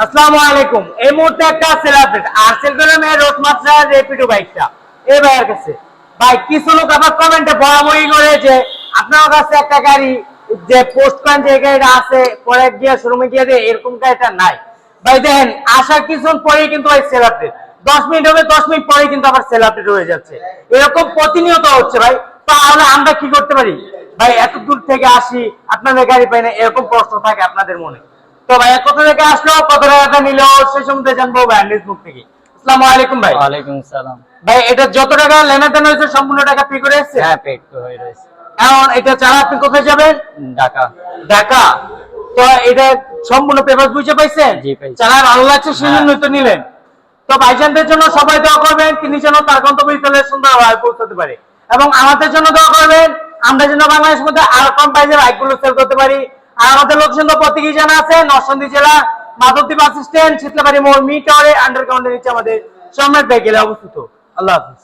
আসসালামু আলাইকুম। এই মুহূর্তে একটা সেল আপডেট আর সেল করলাম এই রোড মাত্রা রেপিডো বাইকটা এই ভাইয়ের কাছে। ভাই কিছু লোক আবার কমেন্টে বলাবলি করে যে আপনার কাছে একটা গাড়ি যে পোস্ট করেন যে গাড়িটা আছে পরে গিয়ে শোরুমে গিয়ে দিয়ে এরকম গাড়িটা নাই। ভাই দেখেন আসার কিছুক্ষণ পরেই কিন্তু ভাই সেল আপডেট 10 মিনিট হবে, 10 মিনিট পরেই কিন্তু আবার সেল আপডেট হয়ে যাচ্ছে। এরকম প্রতিনিয়ত হচ্ছে ভাই। তাহলে আমরা কি করতে পারি ভাই? এত দূর থেকে আসি আপনাদের গাড়ি পাই না, এরকম প্রশ্ন থাকে আপনাদের মনে। তো ভাই কত থেকে আসলো, কত টাকা নিল, সে সম্বন্ধে জানবো ভাই ফেসবুক থেকে। আসসালামু আলাইকুম ভাই। ওয়ালাইকুম সালাম। ভাই এটা যত টাকা লেনদেন হয়েছে সম্পূর্ণ টাকা পে করে এসেছে? হ্যাঁ, পেড তো হয়ে রয়েছে। এখন এটা ছাড়া আপনি কোথায় যাবেন? ঢাকা। ঢাকা। তো এটা সম্পূর্ণ পেপার বুঝে পাইছেন? জি পাইছি। চালা ভালো লাগছে সেজন্যই তো নিলেন। তো ভাইজানদের জন্য সবাই দোয়া করবেন, তিনি যেন তার গন্তব্যস্থলে সুন্দরভাবে পৌঁছাতে পারে, এবং আমাদের জন্য দোয়া করবেন আমরা যেন বাংলাদেশের মধ্যে আরো কম প্রাইসে বাইকগুলো সেল করতে পারি। আর আমাদের লোকেশন তো প্রত্যেকে জানা আছে, নরসিংদী জেলা মাধবদী বাস স্ট্যান্ড, শীতলাবাড়ি মোড়, মি টাওয়ারে আন্ডারগ্রাউন্ডের নিচে আমাদের সম্রাট বাইকেলে অবস্থিত। আল্লাহ হাফিজ।